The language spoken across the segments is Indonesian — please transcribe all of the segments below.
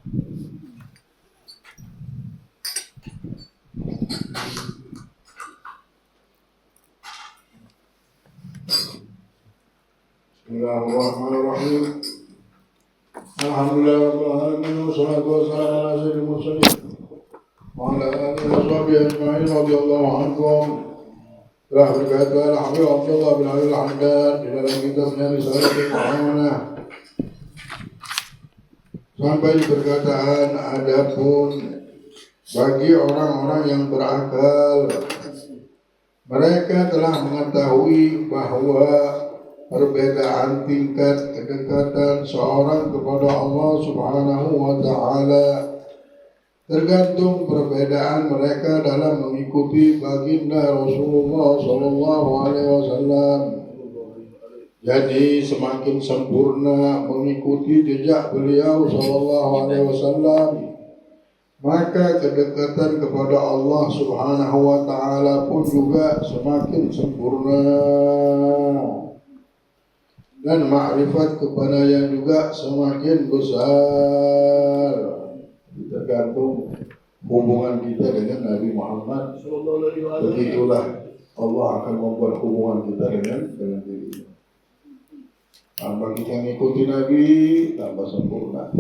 Bismillahirrahmanirrahim. Alhamdulillahirrahmanirrahim. Wassalatu wassalamu ala sayyidil mursalin wa ala alihi wa sahbihi ajma'in radhiyallahu anhum. Telah berkata Al-Habib Abdullah bin Ali Al-Haddad di dalam kitabnya Risalatul Mu'amanah sampai di perkataan adapun bagi orang-orang yang berakal mereka telah mengetahui bahwa perbedaan tingkat kedekatan seorang kepada Allah Subhanahu wa Ta'ala tergantung perbedaan mereka dalam mengikuti baginda Rasulullah Sallallahu Alaihi Wasallam. Jadi semakin sempurna mengikuti jejak beliau Sallallahu Alaihi Wasallam, maka kedekatan kepada Allah Subhanahu wa Ta'ala pun juga semakin sempurna. Dan ma'rifat kepadanya juga semakin besar. Tergantung hubungan kita dengan Nabi Muhammad. Begitulah Allah akan membuat hubungan kita dengan diri. Tanpa kita mengikuti Nabi, tambah sempurna.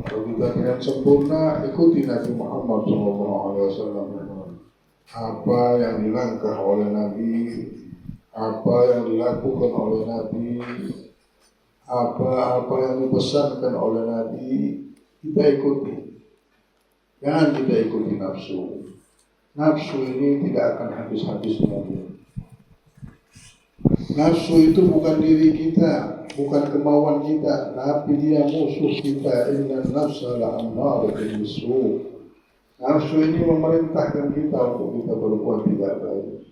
Kalau kita ingin sempurna, ikuti Nabi Muhammad SAW. Apa yang dilangkah oleh Nabi, apa yang dilakukan oleh Nabi, apa yang dipesankan oleh Nabi, kita ikuti. Jangan kita ikuti nafsu. Nafsu ini tidak akan habis-habisnya. Nafsu itu bukan diri kita, bukan kemauan kita, tapi dia musuh kita. Inna nafsa la'ammaratun bisu'. Nafsu ini memerintahkan kita untuk kita berbuat tidak baik.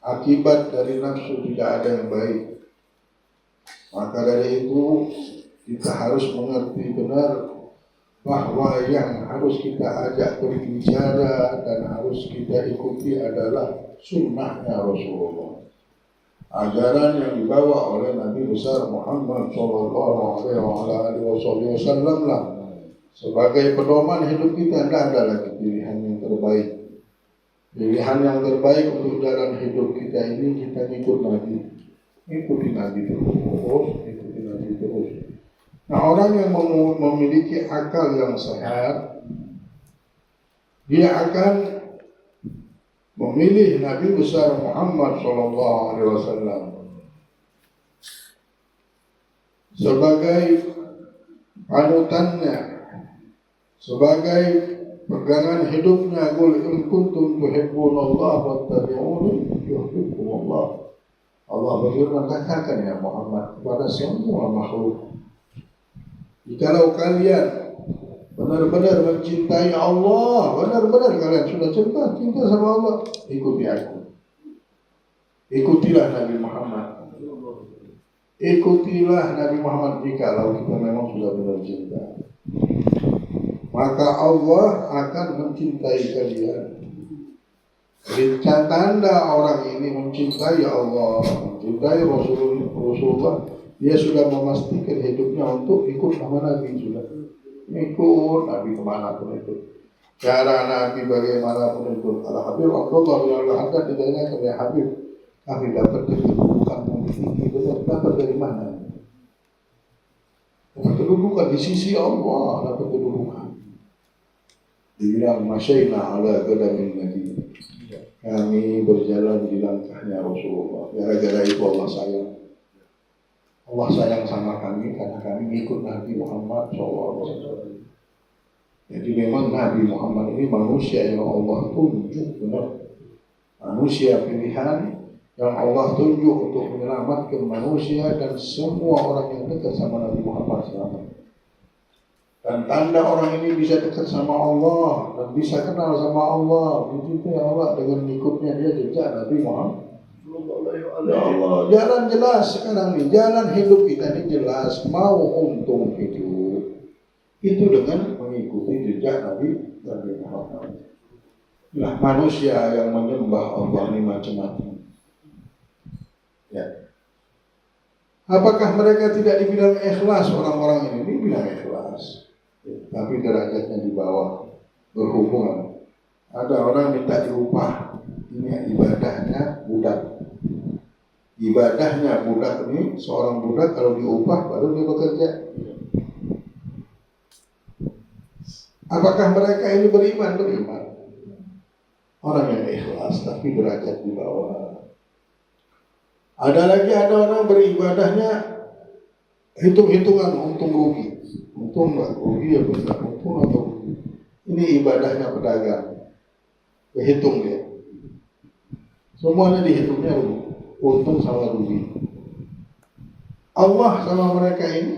Akibat dari nafsu tidak ada yang baik. Maka dari itu kita harus mengerti benar bahwa yang harus kita ajak berbicara dan harus kita ikuti adalah sunnahnya Rasulullah. Ajaran yang dibawa oleh Nabi besar Muhammad Sallallahu Alaihi Wasallam lah sebagai pedoman hidup kita. Tidak ada lagi pilihan yang terbaik. Pilihan yang terbaik untuk jalan hidup kita ini kita ikut Nabi. Ikuti Nabi terus. Nah, orang yang memiliki akal yang sehat, dia akan memilih Nabi besar Muhammad Sallallahu Alaihi Wasallam sebagai panutannya, sebagai pegangan hidupnya. Qul in kuntum tuhibbunallaha fattabi'uni yuhibbukumullah. Allah berfirman, katakan ya Muhammad kepada semua makhluk, jikalau kalian benar-benar mencintai Allah, benar-benar kalian sudah cinta sama Allah, ikuti aku. Ikutilah Nabi Muhammad. Ikutilah Nabi Muhammad jikalau kita memang sudah benar cinta. Maka Allah akan mencintai kalian. Tanda orang ini mencintai Allah, mencintai Rasulullah, dia sudah memastikan hidupnya untuk ikut sama Nabi. Sudah ikut Nabi kemanapun itu. Cara Nabi bagaimanapun itu. Al-Habib Abdullah bin Al-Haddad ditanya kepada Habib, kami dapat kedudukan yang tinggi, dapat dari mana? Dapat kedudukan di sisi Allah, dapat kedudukan. Dibilang masyayna ala qadamin Nabi. Kami berjalan di langkahnya Rasulullah. Gara-gara itu Allah sayang. Allah sayang sama kami karena kami ikut Nabi Muhammad SAW. Jadi memang Nabi Muhammad ini manusia yang Allah tunjuk, benar. Manusia pilihan yang Allah tunjuk untuk menyelamatkan manusia dan semua orang yang dekat sama Nabi Muhammad SAW. Dan tanda orang ini bisa dekat sama Allah dan bisa kenal sama Allah, dicintai Allah dengan ikutnya dia jejak Nabi Muhammad. Ya Allah, jalan jelas sekarang nih, jalan hidup kita ini jelas. Mau untung hidup itu dengan mengikuti jejak Nabi Muhammad. Nah, manusia yang menyembah Allah ini macam-macam. Ya. Apakah mereka tidak dibilang ikhlas orang-orang ini? Dibilang ikhlas. tapi derajatnya di bawah. Berhubungan. Ada orang minta diupah, ini ibadahnya budak. Ibadahnya budak ini, seorang budak kalau diupah baru dia bekerja. Apakah mereka ini beriman? Beriman. Orang yang ikhlas tapi derajat di bawah. Ada orang beribadahnya hitung-hitungan untung rugi. Untung enggak rugi ya benar, untung atau rugi. Ini ibadahnya pedagang. Dihitung dia. Semuanya dihitungnya rugi. Untung sama rugi. Allah sama mereka ini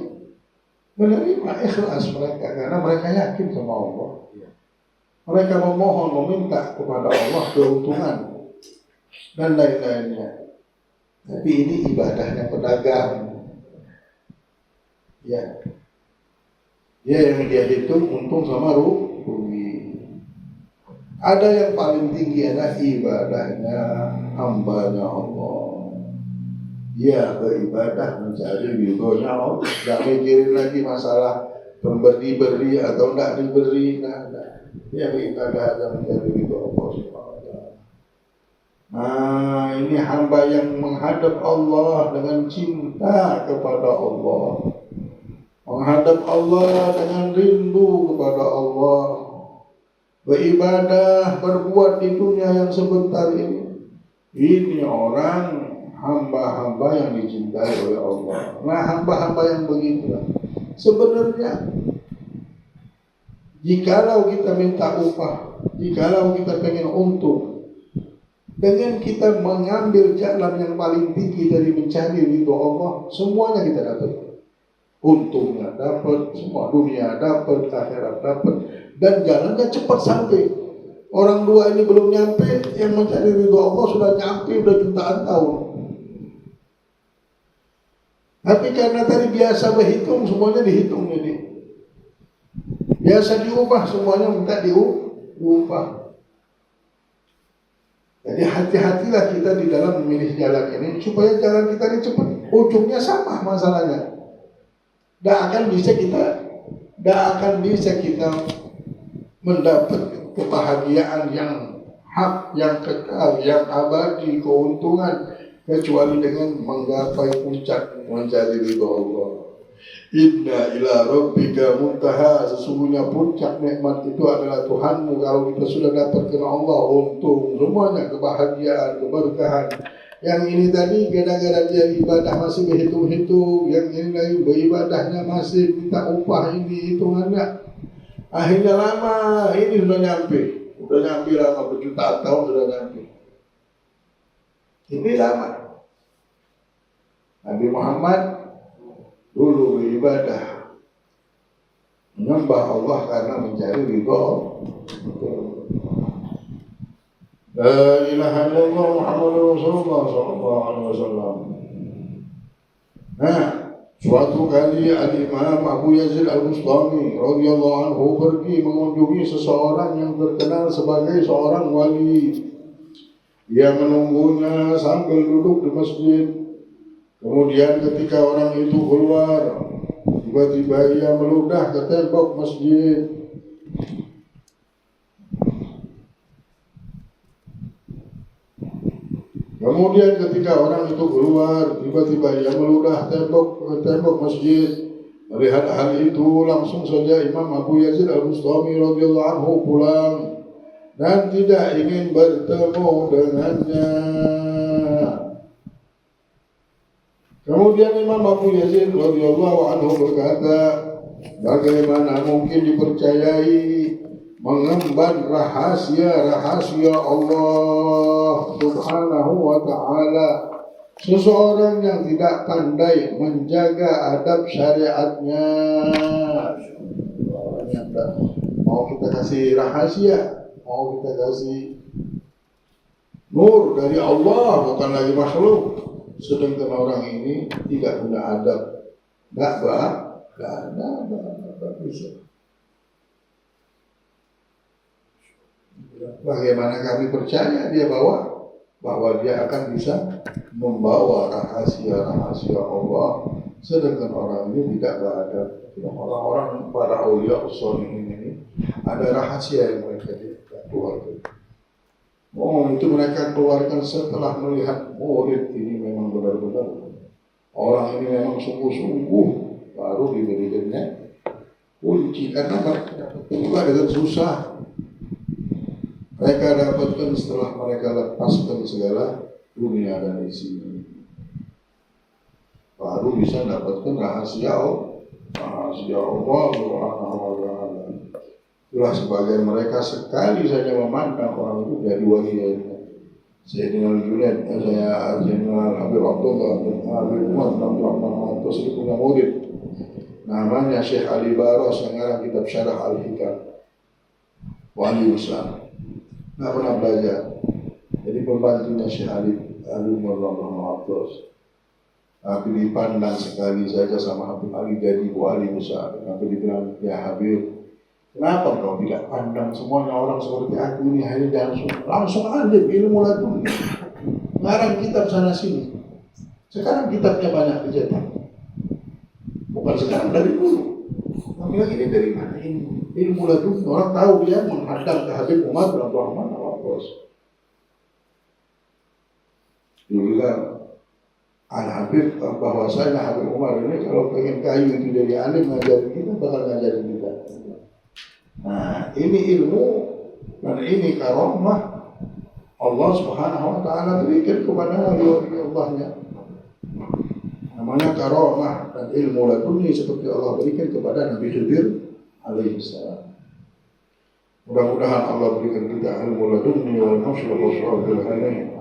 menerima ikhlas mereka karena mereka yakin sama Allah. Mereka memohon, meminta kepada Allah keuntungan dan lain-lainnya. Tapi ini ibadahnya pedagang. Ya, yang dia hitung untung sama rugi. Ada yang paling tinggi adalah ibadahnya hambanya Allah. Dia beribadah mencari ridhonya Allah. Tidak mikirin lagi masalah diberi atau tidak diberi. Dia beribadah dan mencari ridho Allah Subhanahu wa Ta'ala. Nah, ini hamba yang menghadap Allah dengan cinta kepada Allah, menghadap Allah dengan rindu kepada Allah, beribadah, berbuat di dunia yang sebentar ini. Ini orang hamba-hamba yang dicintai oleh Allah. Nah, hamba-hamba yang begitu sebenarnya, jikalau kita minta upah, jikalau kita pengen untung, dengan kita mengambil jalan yang paling tinggi dari mencari ridho Allah, semuanya kita dapat. Untungnya dapat, semua dunia dapat, akhirat dapat, dan jalannya cepat sampai. Orang dua ini belum nyampe, yang mencari ridho Allah sudah nyampe, sudah jutaan tahun. Tapi karena tadi biasa berhitung, semuanya dihitung ini. Biasa diubah, semuanya minta diubah. Jadi hati-hatilah kita di dalam memilih jalan ini, supaya jalan kita ini cepat. Ujungnya sama masalahnya. Tidak akan bisa kita mendapat kebahagiaan yang hak, yang kekal, yang abadi, keuntungan, kecuali dengan menggapai puncak mencari ridho Allah. Inna ila rabbika muntaha, sesungguhnya puncak nikmat itu adalah Tuhanmu. Kalau kita sudah dapat kena Allah, untung semuanya, kebahagiaan, keberkahan. Yang ini tadi gara-gara dia ibadah masih berhitung-hitung, yang ini lagi beribadahnya masih minta upah ini hitungannya. Akhirnya lama, ini sudah nyampe lama, berjutaan tahun sudah nyampe. Ini lama. Nabi Muhammad dulu beribadah, menyembah Allah karena mencari ridho. La ilaha illallah Muhammadur Rasulullah sallallahu alaihi wasallam. Nah, suatu kali Al-Imam Abu Yazid Al-Bustami radhiyallahu anhu pergi mengunjungi seseorang yang terkenal sebagai seorang wali. Ia menunggunya sambil duduk di masjid. Kemudian ketika orang itu keluar, tiba-tiba ia meludah ke tembok masjid. Kemudian ketika orang itu keluar, tiba-tiba ia meludah ke tembok masjid. Melihat hal itu, langsung saja Imam Abu Yazid Al-Bustami radhiyallahu anhu pulang dan tidak ingin bertemu dengannya. Kemudian Imam Abu Yazid radhiyallahu anhu berkata, bagaimana mungkin dipercayai mengemban rahasia-rahasia Allah Subhanahu wa Ta'ala seseorang yang tidak pandai menjaga adab syariatnya. Mau kita kasih rahasia, mau kita kasih nur dari Allah, bukan lagi makhluk. Sedangkan orang ini tidak punya adab, tidak bisa. Bagaimana kami percaya dia bahwa dia akan bisa membawa rahasia-rahasia Allah Sedangkan orang ini tidak beradab. Orang-orang para aulia sholihin ini ada rahasia yang mereka keluarkan. Oh, itu mereka keluarkan setelah melihat murid ini memang benar-benar orang ini memang sungguh-sungguh, baru diberikannya kunci. Karena mereka juga dengan susah mereka dapatkan setelah mereka lepaskan segala dunia dan isinya, baru bisa dapatkan rahasia Allah Subhanahu wa ta'ala. Itulah sebagian mereka sekali saja memandang orang itu jadi wali. Sayyidina Al-Junaid, Sayyidina Habib Abdullah bin Habib Umar bin Abdurrahman itu sering punya murid namanya Syekh Ali Baros yang ngarang kitab Syarah Al-Hikam, wali Islam, nggak pernah belajar. Jadi pembantunya Syekh Ali Umar bin Abdurrahman, tapi dipandang sekali saja sama Habib Ali jadi wali besar. Tapi dibilang, ya Habib, kenapa kau tidak pandang semuanya orang seperti aku ini hanya langsung aja ilmu laduni, ngarang kitab sana sini. Sekarang kitabnya banyak dicetak, bukan sekarang, dari dulu. Kami lagi ini dari mana ini ilmu laduni? Orang tahu dia menghadap ke Habib Umar bin Abdurrahman al-Abbas. Dibilang Al-Habib bahwasanya Habib Umar ini kalau pengen kayu itu dari alim ngajarin kita, bakal ngajarin kita. Nah, ini ilmu dan ini karamah Allah Subhanahu wa ta'ala berikan kepada wali-wali Allahnya. Namanya karamah dan ilmu laduni seperti Allah berikan kepada Nabi Khidir alaihi salam. Mudah-mudahan Allah berikan kita ilmu laduni wal nafsu wal syuhudul halim.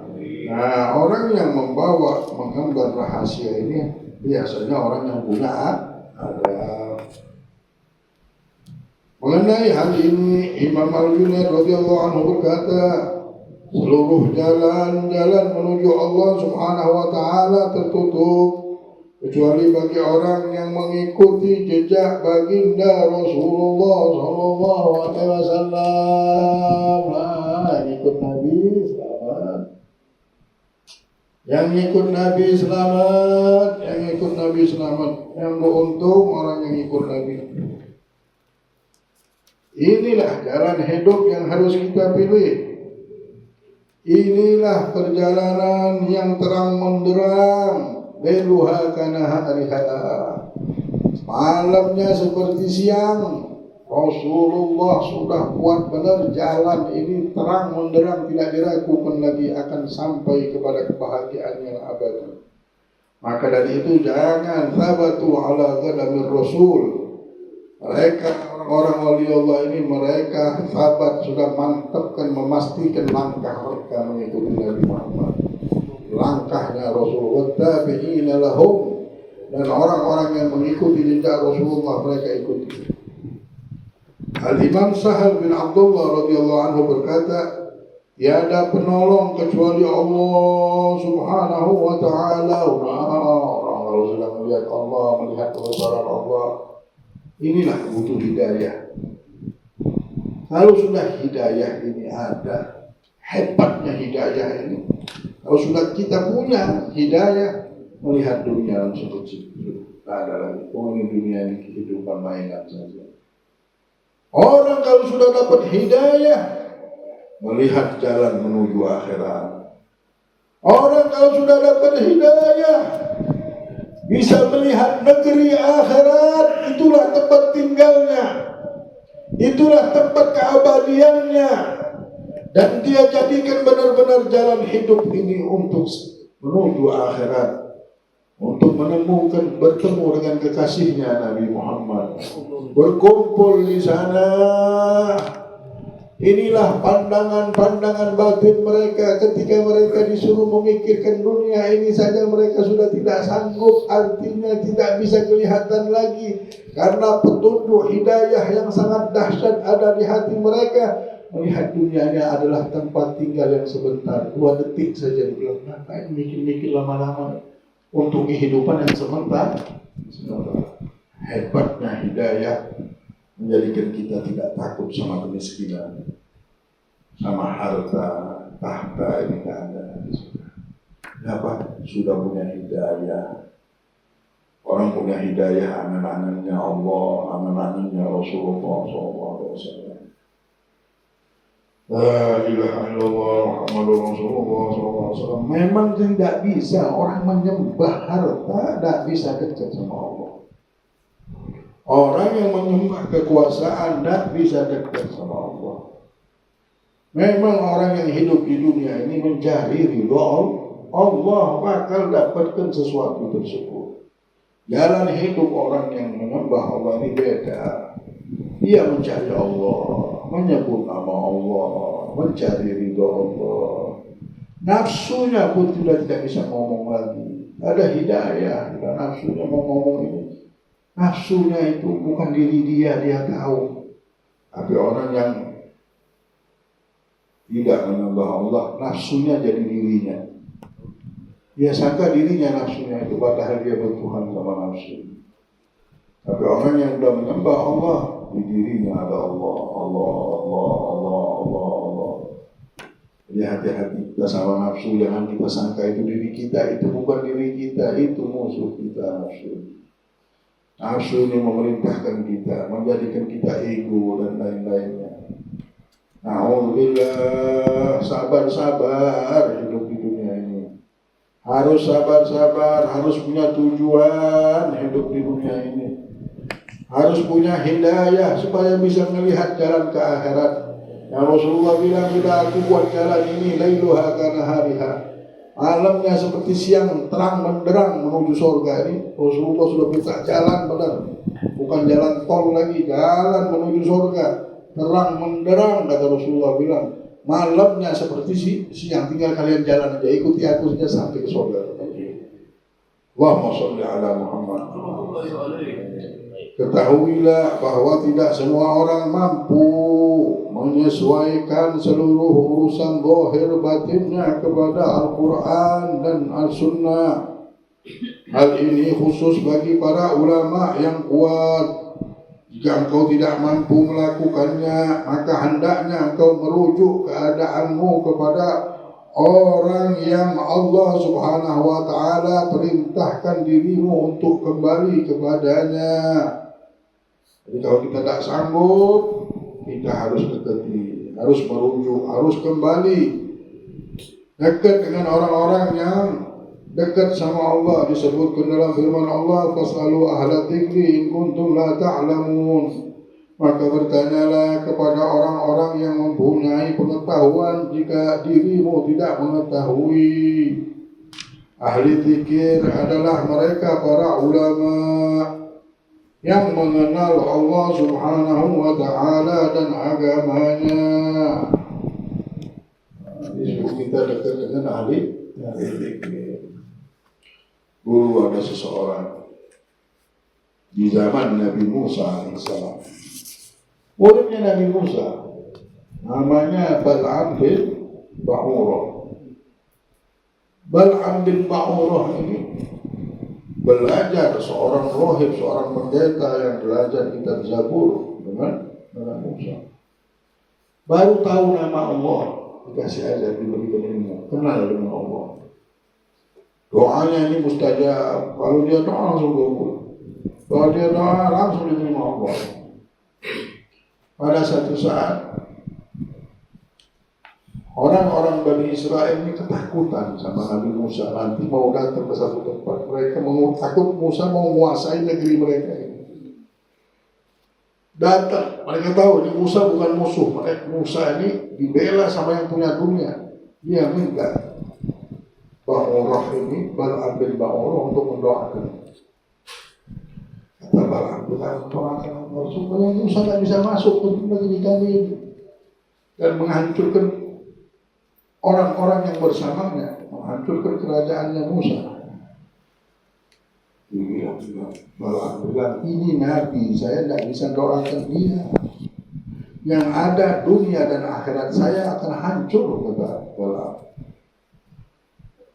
Nah, orang yang mengemban rahasia ini biasanya orang yang punya adab. Mengenai hal ini, Imam Al-Junaid radhiyallahu anhu berkata, seluruh jalan-jalan menuju Allah Subhanahu wa ta'ala tertutup kecuali bagi orang yang mengikuti jejak baginda Rasulullah sallallahu alaihi wasallam. Nah, ikut Nabi selamat. Yang ikut Nabi selamat, yang ikut Nabi selamat. Yang beruntung orang yang ikut Nabi. Inilah jalan hidup yang harus kita pilih. Inilah perjalanan yang terang menderang. Lailuha kanahariha. Malamnya seperti siang. Rasulullah sudah buat benar jalan ini terang menderang, tidak diragukan lagi akan sampai kepada kebahagiaan yang abadi. Maka dari itu jangan thabatu ala ghadamir Rasul. Mereka orang-orang wali Allah ini mereka sahabat sudah mantapkan, memastikan langkah mereka mengikuti Nabi Muhammad, langkahnya Rasulullah, tabi'ina lahum, dan orang-orang yang mengikuti jejak Rasulullah mereka ikuti. Al-Imam Sahal bin Abdullah radhiyallahu anhu berkata, tiada penolong kecuali Allah Subhanahu wa ta'ala. Orang kalau sudah melihat Allah, melihat kebesaran Allah, inilah butuh hidayah. Kalau sudah hidayah ini ada, hebatnya hidayah ini. Kalau sudah kita punya hidayah, melihat dunia seperti itu, tidak ada lagi. Oh, ini dunia ini kehidupan mainan saja. Orang kalau sudah dapat hidayah, melihat jalan menuju akhirat. Orang kalau sudah dapat hidayah, bisa melihat negeri akhirat, itulah tempat tinggalnya, itulah tempat keabadiannya, dan dia jadikan benar-benar jalan hidup ini untuk menuju akhirat, untuk menemukan, bertemu dengan kekasihnya Nabi Muhammad, berkumpul di sana. Inilah pandangan-pandangan batin mereka ketika mereka disuruh memikirkan dunia ini saja mereka sudah tidak sanggup, artinya tidak bisa kelihatan lagi karena petunjuk hidayah yang sangat dahsyat ada di hati mereka. Melihat dunianya adalah tempat tinggal yang sebentar, 2 detik saja. Dibilang, ngapain mikir-mikir lama-lama untuk kehidupan yang sebentar. Hebatnya hidayah menjadikan kita tidak takut sama kemiskinan, sama harta, tahta ini tidak ada. Kenapa? Sudah punya hidayah. Orang punya hidayah, angan-angannya Allah, angan-angannya Rasulullah SAW. La ilaha illallah Muhammadur Rasulullah SAW. Memang tidak bisa orang menyembah harta, tidak bisa dekat sama Allah. Orang yang menyembah kekuasaan tidak bisa dekat sama Allah. Memang orang yang hidup di dunia ini mencari ridha Allah, bakal dapatkan sesuatu tersebut. Jalan hidup orang yang menyembah Allah ini beda. Dia mencari Allah, menyebut nama Allah, mencari ridha Allah. Nafsunya pun tidak bisa ngomong lagi. Ada hidayah, dan nafsunya mau ngomong ini. Nafsunya itu bukan diri dia tahu. Tapi orang yang tidak menyembah Allah, nafsunya jadi dirinya. Dia sangka dirinya nafsunya itu, padahal dia bertuhan sama nafsu. Tapi orang yang sudah menyembah Allah, di dirinya ada Allah, Allah, Allah, Allah, Allah, Allah. Jadi hati-hati kita sama nafsu, jangan kita sangka itu diri kita, itu bukan diri kita, itu musuh kita nafsu. Nafsu ini memerintahkan kita, menjadikan kita ego dan lain-lainnya. Alhamdulillah, sabar-sabar hidup di dunia ini. Harus sabar-sabar, harus punya tujuan hidup di dunia ini. Harus punya hidayah supaya bisa melihat jalan ke akhirat. Yang Rasulullah bilang, bila aku buat jalan ini, lailuha kanahariha. Malamnya seperti siang, terang menderang menuju surga ini. Rasulullah sudah minta jalan benar. Bukan jalan tol lagi, jalan menuju surga. Terang menderang, kata Rasulullah bilang. Malamnya seperti siang, tinggal kalian jalan aja, ikuti aku saja sampai ke surga. Allahumma sholli ala Muhammad. Ketahuilah bahwa tidak semua orang mampu menyesuaikan seluruh urusan zahir batinnya kepada Al-Quran dan As-Sunnah. Hal ini khusus bagi para ulama yang kuat. Jika engkau tidak mampu melakukannya, maka hendaknya engkau merujuk keadaanmu kepada orang yang Allah Subhanahu wa Ta'ala perintahkan dirimu untuk kembali kepadanya. Jadi kalau kita tidak sanggup, kita harus dekati, harus merujuk, harus kembali dekat dengan orang-orang yang dekat sama Allah. Disebutkan dalam firman Allah, fasalu ahla dzikri in kuntum la ta'lamun. Maka bertanyalah kepada orang-orang yang mempunyai pengetahuan jika dirimu tidak mengetahui. Ahli zikir adalah mereka para ulama yang mengenal Allah Subhanahu wa Ta'ala dan agamanya. Disebut kita dekat dengan ahli zikir. Dulu ada seseorang di zaman Nabi Musa alaihissalam. Muridnya Nabi Musa, namanya Bal'am bin Ba'urah. Bal'am bin Ba'urah ini belajar, seorang rohib, seorang pendeta yang belajar kitab Zabur dengan Musa. Baru tahu nama Allah, dikasih ajar, diberikan ilmu, kenal dengan Allah. Doanya ini mustajab. Kalau dia doa langsung kabul. Kalau dia doa langsung diterima Allah. Pada satu saat orang-orang Bani Israel ini ketakutan sama Nabi Musa. Nanti mau datang ke satu tempat, mereka takut Musa mau menguasai negeri mereka ini. Datang, mereka tahu ini Musa bukan musuh. Musa ini dibela sama yang punya dunia. Dia minta Ba'urah ini, Bal'am bin Ba'urah untuk mendoakan. Kata Bal'am, kita mendoakan supaya Musa tak bisa masuk ke negeri kami ini dan menghancurkan orang-orang yang bersamanya, menghancurkan kerajaannya Musa. Bal'am bilang, ini Nabi, saya tidak bisa doakan dia. Yang ada dunia dan akhirat saya akan hancur, kata Bal'am.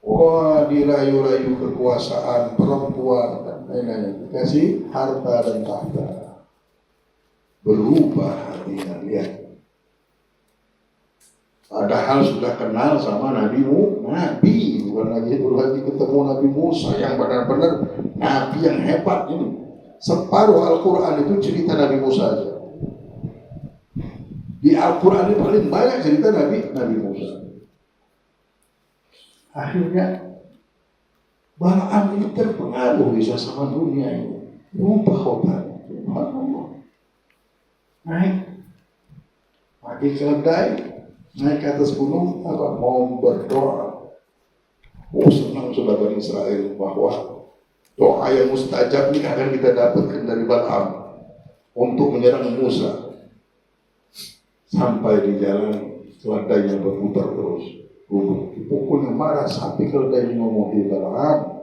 Wah, dirayu-rayu kekuasaan, perempuan dan lain-lain, dikasih harta dan tahta. Berubah hatinya, lihat. Padahal sudah kenal sama Nabi, bukan lagi itu lagi ketemu Nabi Musa yang benar-benar Nabi yang hebat ini. Separuh Al-Quran itu cerita Nabi Musa aja. Di Al-Quran ini paling banyak cerita Nabi Musa. Akhirnya Balaam itu terpengaruh bisa sama dunia ini. Lupa otaknya. Naik pakai keledai, naik ke atas gunung, mau berdoa. Senang sudah Bani Israel bahwa doa yang mustajab ini akan kita dapatkan dari Balaam untuk menyerang Musa. Sampai di jalan keledainya berputar terus. Dipukulnya marah sampai keledai ngomong di Balaam,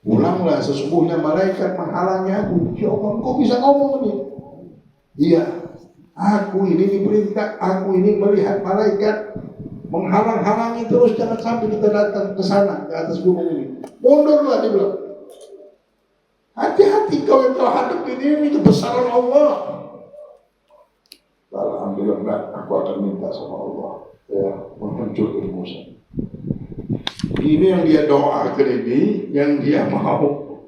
ulanglah, sesungguhnya malaikat menghalangi aku. Ya Allah, kok bisa ngomong ini? Iya, aku ini diperintah, aku ini melihat malaikat menghalang-halangi terus, jangan sampai kita datang ke sana, ke atas gunung ini. Mundurlah, dia bilang. Hati-hati kau yang kau hadapi ini kebesaran Allah. Balaam bilang, enggak, aku akan minta sama Allah ya menghancurkan Musa. Ini yang dia doakan ini, yang dia mau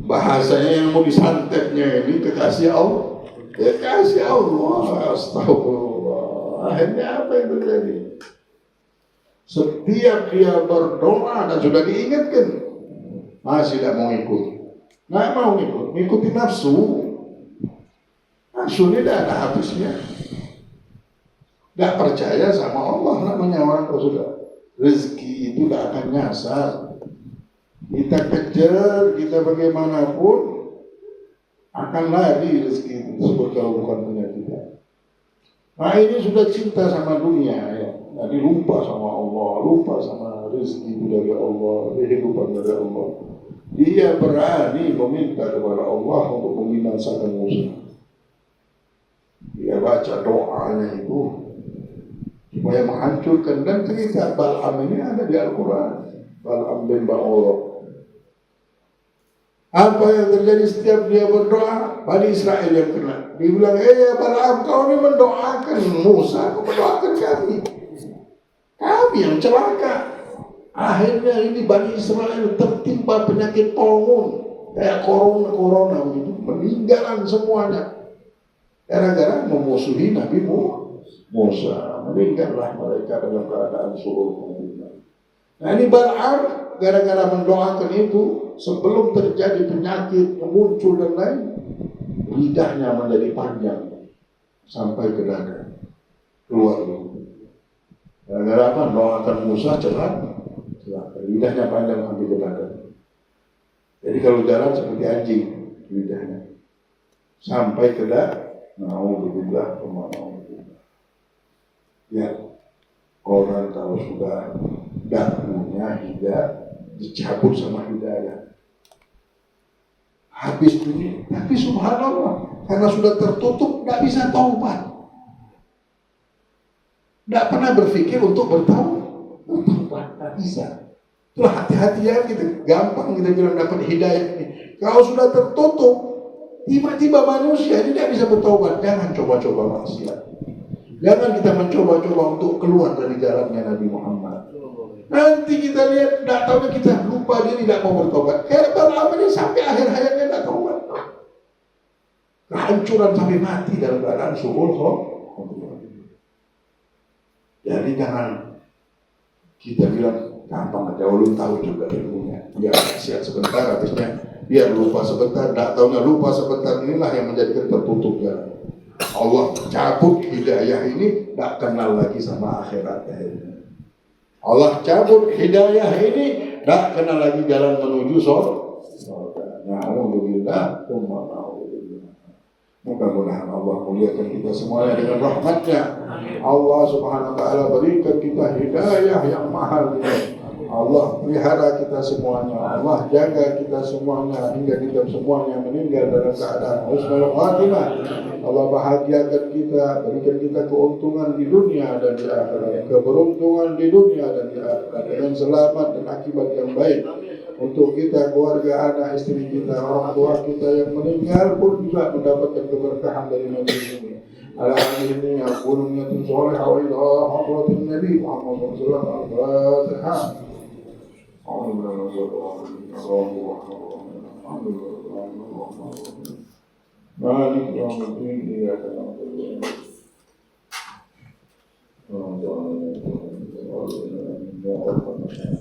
bahasanya yang mau disantetnya ini kekasih Allah. Ya kasih Allah, astagfirullah. Akhirnya apa yang terjadi? Setiap dia berdoa dan sudah diingatkan, masih tidak mau ikut. Nggak mau ikut, ngikuti nafsu. Nafsu ini tidak ada habisnya. Nggak percaya sama Allah namanya orang kalau sudah. Rezeki itu tidak akan nyasar. Kita kejar, kita bagaimanapun akan lari rezeki tersebut kalau bukan punya kita. Nah ini sudah cinta sama dunia ya. Jadi lupa sama Allah, lupa sama rezeki itu dari Allah, kehidupan dari Allah. Dia berani meminta kepada Allah untuk membinasakan Musa. Dia baca doanya itu supaya menghancurkan, dan cerita Balaam ini ada di Al-Quran. Balaam bin Ba'or. Apa yang terjadi setiap dia berdoa, Bani Israel yang kena. Dia bilang, Balaam, kau ini mendoakan Musa, kau mendoakan kami. Kami yang celaka. Akhirnya ini Bani Israel tertimpa penyakit polmun, kayak corona begitu, meninggalan semuanya. Gara-gara memusuhi Nabi Musa, meninggallah mereka dalam keadaan suruh. Nah ini Balaam gara-gara mendoakan itu, sebelum terjadi penyakit muncul dan lain, lidahnya menjadi panjang sampai ke dada, keluar. Gara-gara apa? Doakan Musa celaka, lidahnya panjang sampai ke dada. Jadi kalau jalan seperti anjing lidahnya sampai ke dada. Naudzubillah. Ya, orang kalau sudah dakwanya hidayah dicabut sama hidayah, habis dunia. Tapi subhanallah, karena sudah tertutup, nggak bisa taubat. Nggak pernah berpikir untuk bertaubat, nggak bisa. Itulah hati-hati ya, gitu. Gampang kita bilang dapat hidayah ini. Kalau sudah tertutup, tiba-tiba manusia tidak bisa bertaubat. Jangan coba-coba maksiat. Jangan kita mencoba-coba untuk keluar dari jalannya Nabi Muhammad. Nanti kita lihat, tidak tahu kita lupa diri, tidak mau bertobat. Kayak Balaam ini sampai akhir hayatnya tidak taubat. Kehancuran sampai mati dalam keadaan suhul. Jadi jangan kita bilang gampang aja, ulun tahu juga ilmunya. Biar maksiat sebentar, habisnya biar lupa sebentar, tidak tahunya lupa sebentar. Inilah yang menjadikan tertutup jalan. Allah cabut hidayah ini, tidak kenal lagi sama akhirat akhirnya. Allah cabut hidayah ini, tidak kenal lagi jalan menuju surga. Na'udzubillah. Mudah-mudahan Allah muliakan kita semuanya dengan rahmatnya. Allah subhanahu wa ta'ala berikan kita hidayah yang mahal ini. Allah pelihara kita semuanya. Allah jaga kita semuanya hingga kita semuanya meninggal dalam keadaan husnul khatimah. Allah bahagiakan kita, berikan kita keuntungan di dunia dan di akhirat, keberuntungan di dunia dan di akhirat, dengan selamat dan akibat yang baik. untuk kita, keluarga, anak, istri kita, orang tua kita yang meninggal pun juga mendapatkan keberkahan dari majlis ini. Ala hadhihi aqulu niyyatun salihah wa ila hadratin Nabi Muhammad sallallahu alaihi wasallam. Al-Fatihah. مالك يوم الدين إياك نعبد وإياك نستعين